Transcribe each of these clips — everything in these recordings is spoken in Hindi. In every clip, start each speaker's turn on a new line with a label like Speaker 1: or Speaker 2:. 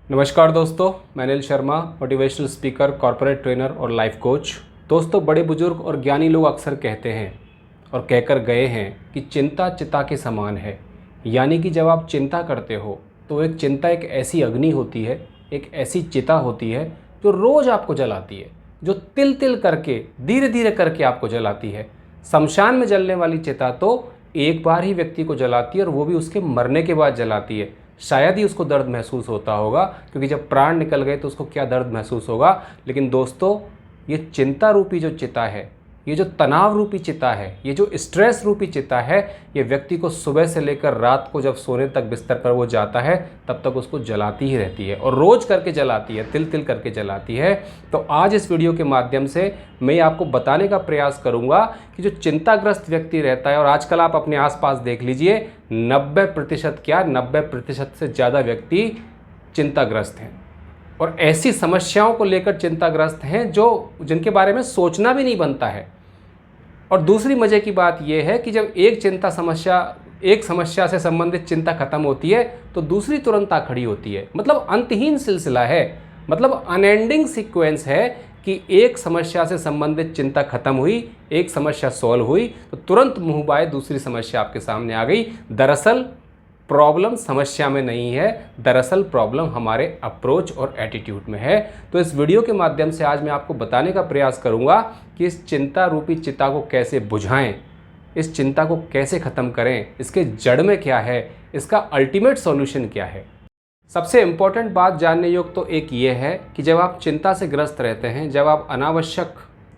Speaker 1: नमस्कार दोस्तों, मैं Anil Sharma, motivational speaker, corporate trainer और लाइफ कोच। दोस्तों, बड़े बुजुर्ग और ज्ञानी लोग अक्सर कहते हैं और कहकर गए हैं कि चिंता चिता के समान है। यानी कि जब आप चिंता करते हो तो एक चिंता एक ऐसी अग्नि होती है, एक ऐसी चिता होती है जो रोज़ आपको जलाती है, जो तिल तिल करके धीरे धीरे करके आपको जलाती है। शमशान में जलने वाली चिता तो एक बार ही व्यक्ति को जलाती है और वो भी उसके मरने के बाद जलाती है। शायद ही उसको दर्द महसूस होता होगा, क्योंकि जब प्राण निकल गए तो उसको क्या दर्द महसूस होगा। लेकिन दोस्तों, ये चिंता रूपी जो चिता है, ये जो तनाव रूपी चिता है, ये जो स्ट्रेस रूपी चिता है, ये व्यक्ति को सुबह से लेकर रात को जब सोने तक बिस्तर पर वो जाता है तब तक उसको जलाती ही रहती है और रोज़ करके जलाती है, तिल तिल करके जलाती है। तो आज इस वीडियो के माध्यम से मैं आपको बताने का प्रयास करूंगा कि जो चिंताग्रस्त व्यक्ति रहता है, और आजकल आप अपने आसपास देख लीजिए, 90% क्या 90% से ज़्यादा व्यक्ति चिंताग्रस्त हैं और ऐसी समस्याओं को लेकर चिंताग्रस्त हैं जो जिनके बारे में सोचना भी नहीं बनता है। और दूसरी मज़े की बात यह है कि जब एक समस्या से संबंधित चिंता खत्म होती है तो दूसरी तुरंत आ खड़ी होती है। मतलब अंतहीन सिलसिला है, मतलब अनएंडिंग सीक्वेंस है कि एक समस्या से संबंधित चिंता खत्म हुई, एक समस्या सॉल्व हुई तो तुरंत मुंह बाय दूसरी समस्या आपके सामने आ गई। दरअसल प्रॉब्लम समस्या में नहीं है, दरअसल प्रॉब्लम हमारे अप्रोच और एटीट्यूड में है। तो इस वीडियो के माध्यम से आज मैं आपको बताने का प्रयास करूंगा कि इस चिंता रूपी चिता को कैसे बुझाएं, इस चिंता को कैसे ख़त्म करें, इसके जड़ में क्या है, इसका अल्टीमेट सॉल्यूशन क्या है। सबसे इम्पॉर्टेंट बात जानने योग्य तो एक ये है कि जब आप चिंता से ग्रस्त रहते हैं, जब आप अनावश्यक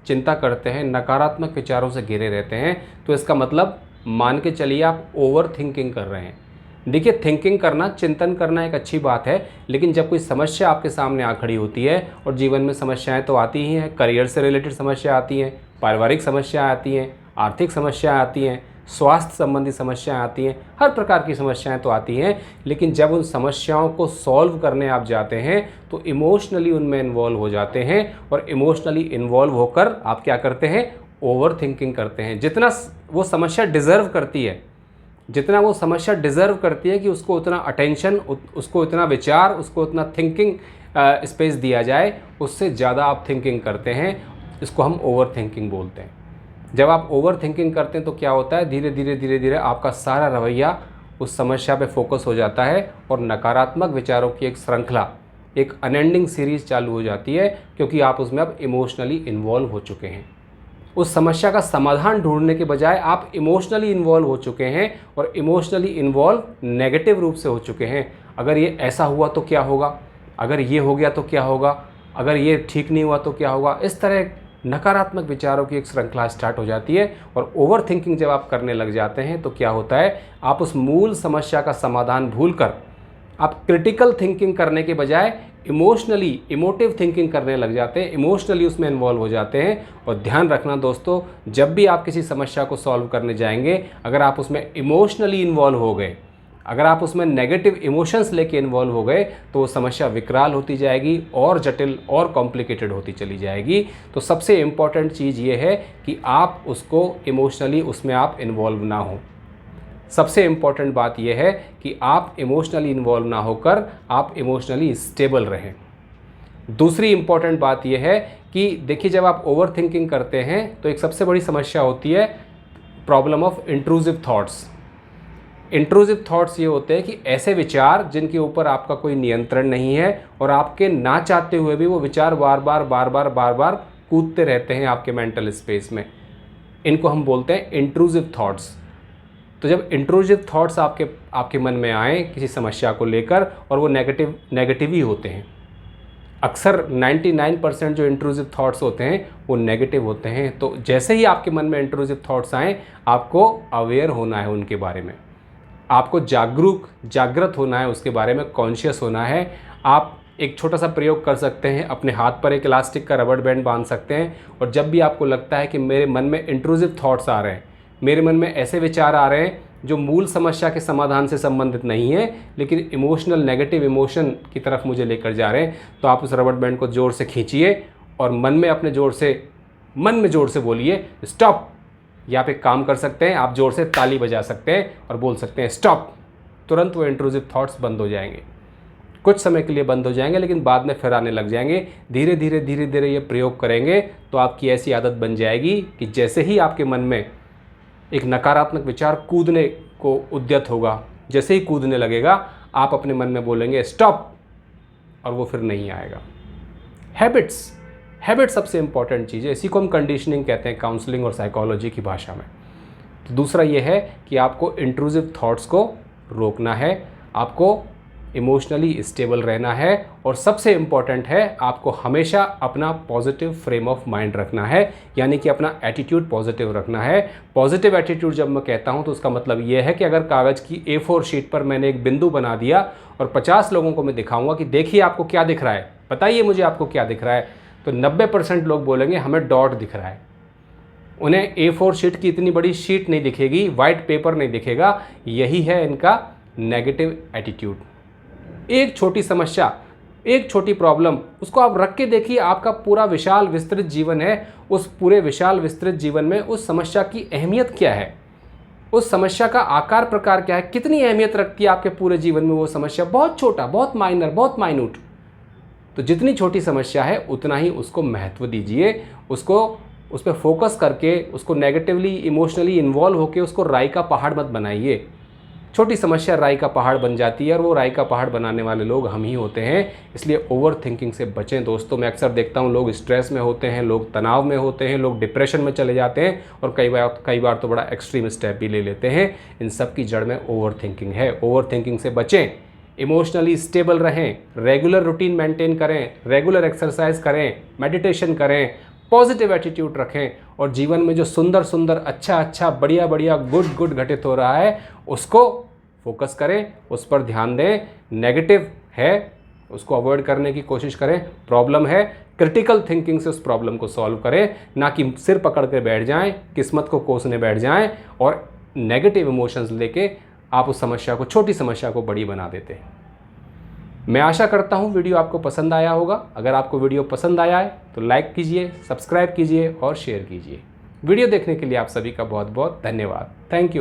Speaker 1: चिंता करते हैं, नकारात्मक विचारों से घिरे रहते हैं, तो इसका मतलब मान के चलिए आप ओवर थिंकिंग कर रहे हैं। देखिए, थिंकिंग करना, चिंतन करना एक अच्छी बात है, लेकिन जब कोई समस्या आपके सामने आ खड़ी होती है, और जीवन में समस्याएं तो आती ही हैं, करियर से रिलेटेड समस्या आती हैं, पारिवारिक समस्याएं आती हैं, आर्थिक समस्याएं आती हैं, स्वास्थ्य संबंधी समस्याएं आती हैं, हर प्रकार की समस्याएं तो आती हैं। लेकिन जब उन समस्याओं को सॉल्व करने आप जाते हैं तो इमोशनली उनमें इन्वॉल्व हो जाते हैं, और इमोशनली इन्वॉल्व होकर आप क्या करते हैं, ओवर थिंकिंग करते हैं। जितना वो समस्या डिज़र्व करती है, जितना वो समस्या डिज़र्व करती है कि उसको उतना अटेंशन, उसको इतना विचार, उसको उतना थिंकिंग स्पेस दिया जाए, उससे ज़्यादा आप थिंकिंग करते हैं। इसको हम ओवर थिंकिंग बोलते हैं। जब आप ओवर थिंकिंग करते हैं तो क्या होता है, धीरे धीरे आपका सारा रवैया उस समस्या पे फोकस हो जाता है और नकारात्मक विचारों की एक श्रृंखला, एक अनएंडिंग सीरीज़ चालू हो जाती है, क्योंकि आप उसमें अब इमोशनली इन्वॉल्व हो चुके हैं। उस समस्या का समाधान ढूंढने के बजाय आप इमोशनली इन्वॉल्व हो चुके हैं, और इमोशनली इन्वॉल्व नेगेटिव रूप से हो चुके हैं। अगर ये ऐसा हुआ तो क्या होगा, अगर ये हो गया तो क्या होगा, अगर ये ठीक नहीं हुआ तो क्या होगा, इस तरह नकारात्मक विचारों की एक श्रृंखला स्टार्ट हो जाती है। और ओवर थिंकिंग जब आप करने लग जाते हैं तो क्या होता है, आप उस मूल समस्या का समाधान भूलकर आप क्रिटिकल थिंकिंग करने के बजाय इमोटिव थिंकिंग करने लग जाते हैं, इमोशनली उसमें इन्वॉल्व हो जाते हैं। और ध्यान रखना दोस्तों, जब भी आप किसी समस्या को सॉल्व करने जाएंगे, अगर आप उसमें इमोशनली इन्वॉल्व हो गए, अगर आप उसमें नेगेटिव इमोशंस लेके इन्वॉल्व हो गए, तो वो समस्या विकराल होती जाएगी और जटिल और कॉम्प्लिकेटेड होती चली जाएगी। तो सबसे इम्पॉर्टेंट चीज़ ये है कि आप उसको इमोशनली उसमें आप इन्वॉल्व ना हो। सबसे इम्पॉर्टेंट बात यह है कि आप इमोशनली इन्वॉल्व ना होकर आप इमोशनली स्टेबल रहें। दूसरी इम्पॉर्टेंट बात यह है कि देखिए, जब आप ओवर थिंकिंग करते हैं तो एक सबसे बड़ी समस्या होती है problem of intrusive thoughts. Intrusive thoughts ये होते हैं कि ऐसे विचार जिनके ऊपर आपका कोई नियंत्रण नहीं है, और आपके ना चाहते हुए भी वो विचार बार बार कूदते रहते हैं आपके मेंटल स्पेस में। इनको हम बोलते हैं इंट्रूसिव थॉट्स। तो जब इंट्रूसिव थॉट्स आपके मन में आए किसी समस्या को लेकर, और वो नेगेटिव ही होते हैं, अक्सर 99% जो इंट्रूसिव थॉट्स होते हैं वो नेगेटिव होते हैं। तो जैसे ही आपके मन में इंट्रूसिव थॉट्स आएँ, आपको अवेयर होना है उनके बारे में, आपको जागृत होना है, उसके बारे में कॉन्शियस होना है। आप एक छोटा सा प्रयोग कर सकते हैं, अपने हाथ पर एक इलास्टिक का रबड़ बैंड बांध सकते हैं, और जब भी आपको लगता है कि मेरे मन में इंट्रूसिव थॉट्स आ रहे हैं, मेरे मन में ऐसे विचार आ रहे हैं जो मूल समस्या के समाधान से संबंधित नहीं है, लेकिन इमोशनल नेगेटिव इमोशन की तरफ मुझे लेकर जा रहे हैं, तो आप उस रबड़ बैंड को ज़ोर से खींचिए और मन में ज़ोर से बोलिए स्टॉप। या आप एक काम कर सकते हैं, आप ज़ोर से ताली बजा सकते हैं और बोल सकते हैं स्टॉप। तुरंत वो इंट्रूसिव थॉट्स बंद हो जाएंगे। कुछ समय के लिए बंद हो जाएंगे लेकिन बाद में फिर आने लग जाएंगे। धीरे धीरे ये प्रयोग करेंगे तो आपकी ऐसी आदत बन जाएगी कि जैसे ही आपके मन में एक नकारात्मक विचार कूदने को उद्यत होगा, जैसे ही कूदने लगेगा आप अपने मन में बोलेंगे स्टॉप, और वो फिर नहीं आएगा। हैबिट सबसे इंपॉर्टेंट चीज़ है। इसी को हम कंडीशनिंग कहते हैं काउंसलिंग और साइकोलॉजी की भाषा में। तो दूसरा ये है कि आपको इंट्रूसिव थॉट्स को रोकना है, आपको इमोशनली स्टेबल रहना है, और सबसे इम्पॉर्टेंट है आपको हमेशा अपना पॉजिटिव फ्रेम ऑफ माइंड रखना है, यानी कि अपना एटीट्यूड पॉजिटिव रखना है। पॉजिटिव एटीट्यूड जब मैं कहता हूँ तो उसका मतलब ये है कि अगर कागज़ की A4 शीट पर मैंने एक बिंदु बना दिया और 50 लोगों को मैं दिखाऊंगा कि देखिए आपको क्या दिख रहा है, बताइए मुझे आपको क्या दिख रहा है, तो 90% लोग बोलेंगे हमें डॉट दिख रहा है। उन्हें A4 शीट की इतनी बड़ी शीट नहीं दिखेगी, वाइट पेपर नहीं दिखेगा। यही है इनका नेगेटिव एटीट्यूड। एक छोटी समस्या, एक छोटी प्रॉब्लम, उसको आप रख के देखिए, आपका पूरा विशाल विस्तृत जीवन है, उस पूरे विशाल विस्तृत जीवन में उस समस्या की अहमियत क्या है, उस समस्या का आकार प्रकार क्या है, कितनी अहमियत रखती है आपके पूरे जीवन में वो समस्या। बहुत छोटा, बहुत माइनर, बहुत माइन्यूट। तो जितनी छोटी समस्या है उतना ही उसको महत्व दीजिए, उसको उस पर फोकस करके, उसको नेगेटिवली इमोशनली इन्वॉल्व होकर उसको राई का पहाड़ मत बनाइए। छोटी समस्या राई का पहाड़ बन जाती है, और वो राई का पहाड़ बनाने वाले लोग हम ही होते हैं। इसलिए ओवर थिंकिंग से बचें दोस्तों। मैं अक्सर देखता हूँ लोग स्ट्रेस में होते हैं, लोग तनाव में होते हैं, लोग डिप्रेशन में चले जाते हैं, और कई बार तो बड़ा एक्सट्रीम स्टेप भी ले लेते हैं। इन सब की जड़ में ओवर थिंकिंग है। ओवर थिंकिंग से बचें, इमोशनली स्टेबल रहें, रेगुलर रूटीन मेंटेन करें, रेगुलर एक्सरसाइज करें, मेडिटेशन करें, पॉजिटिव एटीट्यूड रखें, और जीवन में जो सुंदर सुंदर, अच्छा बढ़िया गुड घटित हो रहा है उसको फोकस करें, उस पर ध्यान दें। नेगेटिव है उसको अवॉइड करने की कोशिश करें। प्रॉब्लम है, क्रिटिकल थिंकिंग से उस प्रॉब्लम को सॉल्व करें, ना कि सिर पकड़ के बैठ जाएं, किस्मत को कोसने बैठ जाएं और नेगेटिव इमोशंस लेके आप उस समस्या को, छोटी समस्या को बड़ी बना देते हैं। मैं आशा करता हूँ वीडियो आपको पसंद आया होगा। अगर आपको वीडियो पसंद आया है तो लाइक कीजिए, सब्सक्राइब कीजिए और शेयर कीजिए। वीडियो देखने के लिए आप सभी का बहुत बहुत धन्यवाद। Thank you.